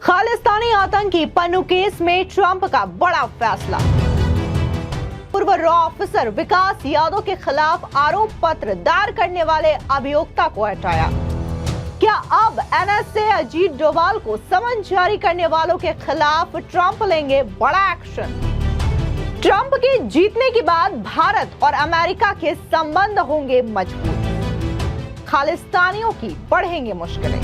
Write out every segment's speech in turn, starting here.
खालिस्तानी आतंकी पन्नू केस में ट्रंप का बड़ा फैसला। पूर्व रॉ ऑफिसर विकास यादव के खिलाफ आरोप पत्र दायर करने वाले अभियोक्ता को हटाया। क्या अब एनएसए अजीत डोभाल को समन जारी करने वालों के खिलाफ ट्रंप लेंगे बड़ा एक्शन। ट्रंप के जीतने के बाद भारत और अमेरिका के संबंध होंगे मजबूत, खालिस्तानियों की बढ़ेंगी मुश्किलें।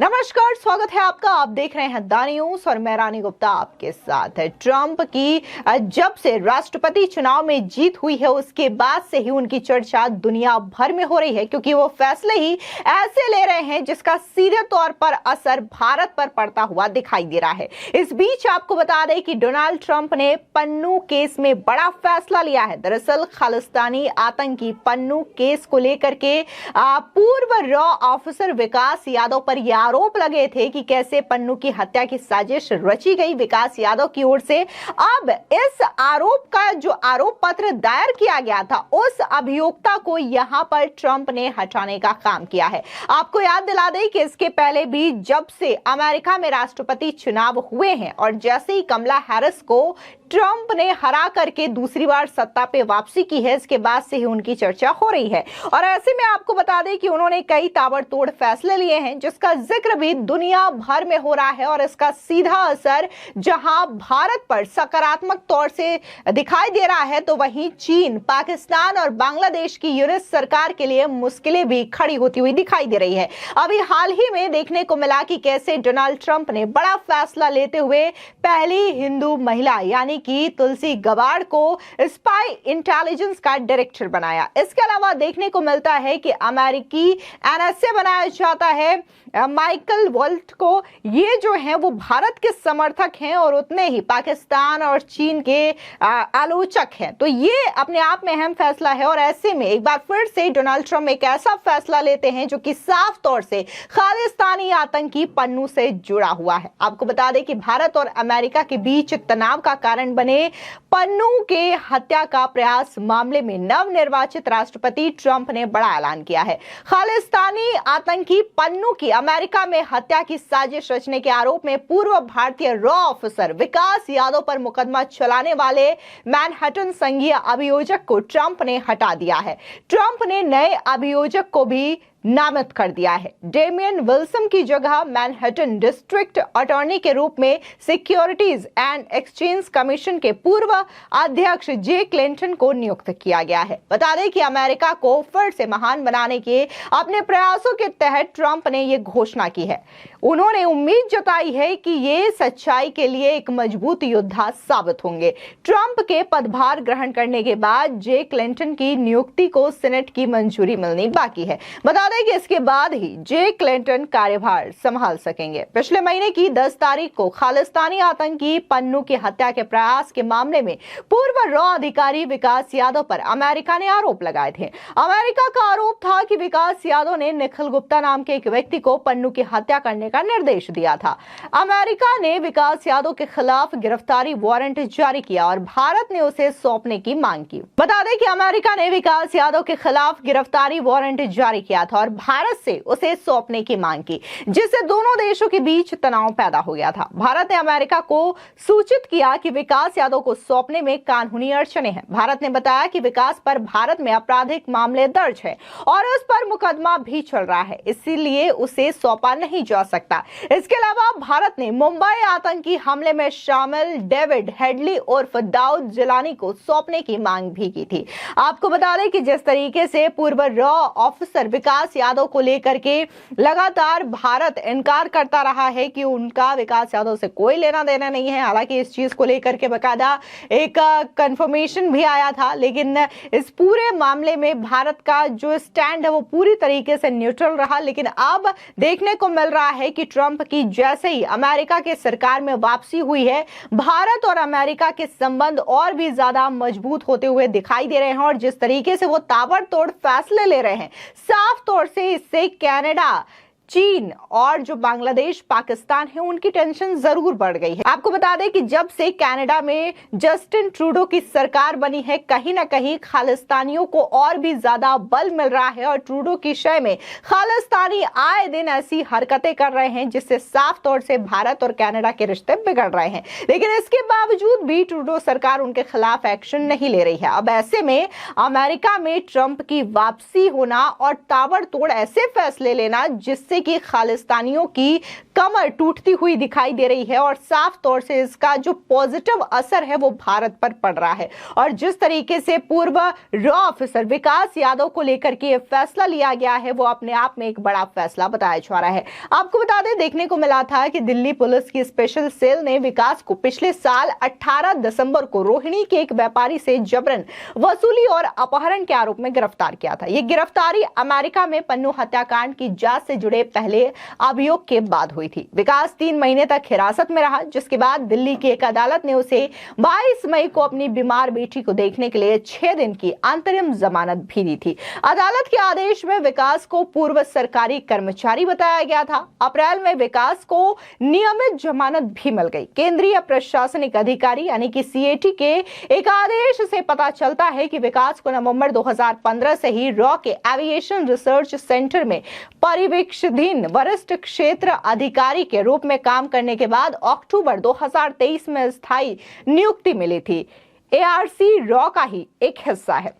नमस्कार, स्वागत है आपका। आप देख रहे हैं द न्यूज और मैं रानी गुप्ता आपके साथ है। ट्रंप की जब से राष्ट्रपति चुनाव में जीत हुई है उसके बाद से ही उनकी चर्चा दुनिया भर में हो रही है, क्योंकि वो फैसले ही ऐसे ले रहे हैं जिसका सीधे तौर पर असर भारत पर पड़ता हुआ दिखाई दे रहा है। इस बीच आपको बता दें कि डोनाल्ड ट्रंप ने पन्नू केस में बड़ा फैसला लिया है। दरअसल खालिस्तानी आतंकी पन्नू केस को लेकर के पूर्व रॉ ऑफिसर विकास यादव पर आरोप लगे थे कि कैसे पन्नू की हत्या की साजिश रची गई विकास यादव की ओर से। अब इस आरोप का जो आरोप पत्र दायर किया गया था उस अभियोक्ता को यहां पर ट्रंप ने हटाने का काम किया है। आपको याद दिला दें कि इसके पहले भी जब से अमेरिका में राष्ट्रपति चुनाव हुए हैं और जैसे ही कमला हैरिस को ट्रंप ने हरा करके दूसरी बार सत्ता पे वापसी की है, इसके बाद से ही उनकी चर्चा हो रही है। और ऐसे में आपको बता दें कि उन्होंने कई ताबड़तोड़ फैसले लिए हैं जिसका जिक्र भी दुनिया भर में हो रहा है और इसका सीधा असर जहां भारत पर सकारात्मक तौर से दिखाई दे रहा है, तो वहीं चीन, पाकिस्तान और बांग्लादेश की यूनिट सरकार के लिए मुश्किलें भी खड़ी होती हुई दिखाई दे रही है। अभी हाल ही में देखने को मिला कि कैसे डोनाल्ड ट्रंप ने बड़ा फैसला लेते हुए पहली हिंदू महिला यानी कि तुलसी गबार्ड को स्पाई इंटेलिजेंस का डायरेक्टर बनाया। इसके अलावा देखने को मिलता है कि अमेरिकी एनएसए बनाया जाता है माइकल वॉल्ट को। ये जो है वो भारत के समर्थक हैं और उतने ही पाकिस्तान और चीन के आलोचक हैं। तो ये अपने आप में अहम फैसला है और ऐसे में एक बार फिर से डोनाल्ड ट्रंप एक ऐसा फैसला लेते हैं जो कि साफ तौर से खालिस्तानी आतंकी पन्नू से जुड़ा हुआ है। आपको बता दें कि भारत और अमेरिका के बीच तनाव का कारण बने पन्नू के हत्या का प्रयास मामले में नवनिर्वाचित राष्ट्रपति ट्रंप ने बड़ा ऐलान किया है। खालिस्तानी आतंकी पन्नू की अमेरिका में हत्या की साजिश रचने के आरोप में पूर्व भारतीय रॉ ऑफिसर विकास यादव पर मुकदमा चलाने वाले मैनहट्टन संघीय अभियोजक को ट्रंप ने हटा दिया है। ट्रंप ने नए अभियोजक को भी नामित कर दिया है। डेमियन विल्सन की जगह मैनहट्टन डिस्ट्रिक्ट अटॉर्नी के रूप में सिक्योरिटीज एंड एक्सचेंज कमीशन के पूर्व अध्यक्ष जे क्लिंटन को नियुक्त किया गया है। बता दें कि अमेरिका को फिर से महान बनाने के अपने प्रयासों के तहत ट्रंप ने यह घोषणा की है। उन्होंने उम्मीद जताई है कि ये सच्चाई के लिए एक मजबूत योद्धा साबित होंगे। ट्रंप के पदभार ग्रहण करने के बाद जे क्लिंटन की नियुक्ति को सीनेट की मंजूरी मिलनी बाकी है। बता दें कि इसके बाद ही जे क्लिंटन कार्यभार संभाल सकेंगे। पिछले महीने की 10 तारीख को खालिस्तानी आतंकी पन्नू की हत्या के प्रयास के मामले में पूर्व रॉ अधिकारी विकास यादव पर अमेरिका ने आरोप लगाए थे। अमेरिका का आरोप था कि विकास यादव ने निखिल गुप्ता नाम के एक व्यक्ति को पन्नू की हत्या करने का निर्देश दिया था। अमेरिका ने विकास यादव के खिलाफ गिरफ्तारी वारंट जारी किया और भारत ने उसे सौंपने की मांग की। बता दें कि अमेरिका ने विकास यादव के खिलाफ गिरफ्तारी वारंट जारी किया था और भारत से उसे सौंपने की मांग की, जिससे दोनों देशों के बीच तनाव पैदा हो गया था। भारत ने अमेरिका को सूचित किया कि विकास यादव को सौंपने में कानूनी अड़चनें हैं। भारत ने बताया कि विकास पर भारत में आपराधिक मामले दर्ज है और उस पर मुकदमा भी चल रहा है, इसीलिए उसे सौंपा नहीं जा सकता। इसके अलावा भारत ने मुंबई आतंकी हमले में शामिल डेविड हेडली उर्फ दाऊद जिलानी को सौंपने की मांग भी की थी। आपको बता दें कि जिस तरीके से पूर्व रॉ ऑफिसर विकास यादव को लेकर के लगातार भारत इनकार करता रहा है कि उनका विकास यादव से कोई लेना देना नहीं है। हालांकि इस चीज को लेकर के बकायदा एक कंफर्मेशन भी आया था, लेकिन इस पूरे मामले में भारत का जो स्टैंड है वो पूरी तरीके से न्यूट्रल रहा। लेकिन अब देखने को मिल रहा है कि ट्रंप की जैसे ही अमेरिका के सरकार में वापसी हुई है, भारत और अमेरिका के संबंध और भी ज्यादा मजबूत होते हुए दिखाई दे रहे हैं और जिस तरीके से वो ताबड़तोड़ फैसले ले रहे हैं, साफ तौर से इससे कनाडा चीन और जो बांग्लादेश, पाकिस्तान है, उनकी टेंशन जरूर बढ़ गई है। आपको बता दें कि जब से कनाडा में जस्टिन ट्रूडो की सरकार बनी है, कहीं ना कहीं खालिस्तानियों को और भी ज्यादा बल मिल रहा है और ट्रूडो की शय में खालिस्तानी आए दिन ऐसी हरकतें कर रहे हैं जिससे साफ तौर से भारत और कनाडा के रिश्ते बिगड़ रहे हैं। लेकिन इसके बावजूद भी ट्रूडो सरकार उनके खिलाफ एक्शन नहीं ले रही है। अब ऐसे में अमेरिका में ट्रंप की वापसी होना और ताबड़तोड़ ऐसे फैसले लेना जिससे कि खालिस्तानियों की कमर टूटती हुई दिखाई दे रही है और साफ तौर से इसका जो पॉजिटिव असर है वो भारत पर पड़ रहा है। और जिस तरीके से पूर्व रॉ ऑफिसर विकास यादव को लेकर के फैसला लिया गया है वो अपने आप में एक बड़ा फैसला बताया जा रहा है। आपको बता दें, देखने को मिला था कि दिल्ली पुलिस की स्पेशल सेल ने विकास को पिछले साल 18 दिसंबर को रोहिणी के एक व्यापारी से जबरन वसूली और अपहरण के आरोप में गिरफ्तार किया था। यह गिरफ्तारी अमेरिका में पन्नू हत्याकांड की जांच से जुड़े पहले अभियोग के बाद हुई थी। विकास 3 महीने तक हिरासत में रहा, जिसके बाद दिल्ली की एक अदालत ने उसे 22 मई को अपनी बीमार बेटी को देखने के लिए 6 दिन की अंतरिम जमानत भी दी थी। अदालत के आदेश में विकास को पूर्व सरकारी कर्मचारी बताया गया था। अप्रैल में विकास को नियमित जमानत भी मिल गई। केंद्रीय प्रशासनिक अधिकारी यानी कि सीएटी के एक आदेश से पता चलता है कि विकास को नवंबर 2015 से ही रॉ के एविएशन रिसर्च सेंटर में परिवीक्षाधीन वरिष्ठ क्षेत्र अधिकारी के रूप में काम करने के बाद अक्टूबर 2023 में स्थायी नियुक्ति मिली थी। एआरसी रॉ का ही एक हिस्सा है।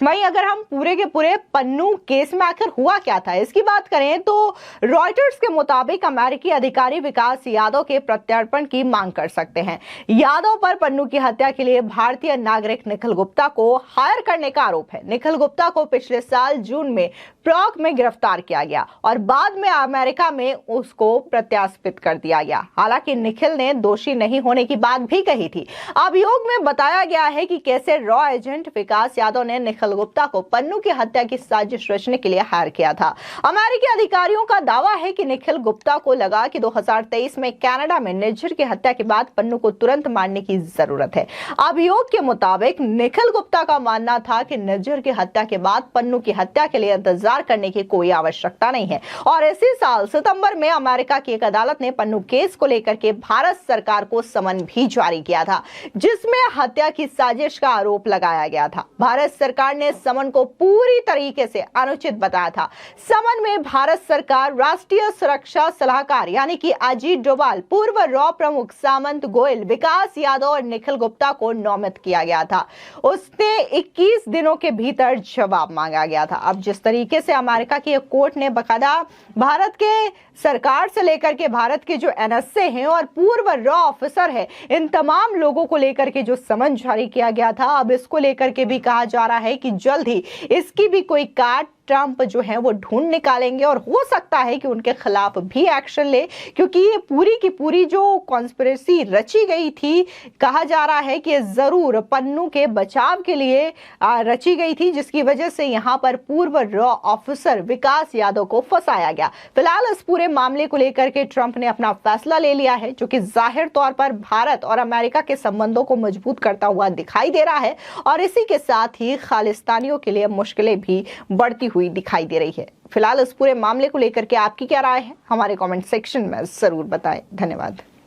वहीं अगर हम पूरे के पूरे पन्नू केस में आखिर हुआ क्या था इसकी बात करें तो रॉयटर्स के मुताबिक अमेरिकी अधिकारी विकास यादव के प्रत्यर्पण की मांग कर सकते हैं। यादव पर पन्नू की हत्या के लिए भारतीय नागरिक निखिल गुप्ता को हायर करने का आरोप है। निखिल गुप्ता को पिछले साल जून में प्रॉक में गिरफ्तार किया गया और बाद में अमेरिका में उसको प्रत्यार्पित कर दिया गया। हालांकि निखिल ने दोषी नहीं होने की बात भी कही थी। अभियोग में बताया गया है कि कैसे रॉ एजेंट विकास यादव ने निखिल गुप्ता को पन्नू की हत्या की साजिश रचने के लिए हायर किया था। अमेरिकी अधिकारियों का दावा है कि निखिल गुप्ता को लगा कि 2023 में कनाडा में निज्जर की हत्या के बाद पन्नू को तुरंत मारने की जरूरत है। अभियोग के मुताबिक निखिल गुप्ता का मानना था कि निज्जर की हत्या के बाद पन्नू की हत्या के लिए इंतजार करने की कोई आवश्यकता नहीं है। और इसी साल सितंबर में अमेरिका की एक अदालत ने पन्नू केस को लेकर के भारत सरकार को समन भी जारी किया था, जिसमें हत्या की साजिश का आरोप लगाया गया था। भारत सरकार ने समन को पूरी तरीके से अनुचित बताया था। समन में भारत सरकार राष्ट्रीय सुरक्षा सलाहकार यानी कि अजीत डोभाल, पूर्व रॉ प्रमुख सामंत गोयल, विकास यादव और निखिल गुप्ता को नामित किया गया था। उसने 21 दिनों के भीतर जवाब मांगा गया था। अब जिस तरीके से अमेरिका की एक कोर्ट ने बकायदा भारत के सरकार से लेकर के भारत के जो एनएसए हैं और पूर्व रॉ ऑफिसर है, इन तमाम लोगों को लेकर के जो समन जारी किया गया था, अब इसको लेकर के भी कहा जा रहा है कि जल्द ही इसकी भी कोई काट ट्रंप जो है वो ढूंढ निकालेंगे और हो सकता है कि उनके खिलाफ भी एक्शन ले, क्योंकि ये पूरी की पूरी जो कॉन्स्पिरेसी रची गई थी, कहा जा रहा है कि जरूर पन्नू के बचाव के लिए रची गई थी, जिसकी वजह से यहां पर पूर्व रॉ ऑफिसर विकास यादव को फंसाया गया। फिलहाल इस पूरे मामले को लेकर के ट्रंप ने अपना फैसला ले लिया है, जो कि जाहिर तौर पर भारत और अमेरिका के संबंधों को मजबूत करता हुआ दिखाई दे रहा है और इसी के साथ ही खालिस्तानियों के लिए मुश्किलें भी बढ़ती हुई दिखाई दे रही है। फिलहाल इस पूरे मामले को लेकर के आपकी क्या राय है, हमारे कमेंट सेक्शन में जरूर बताएं। धन्यवाद।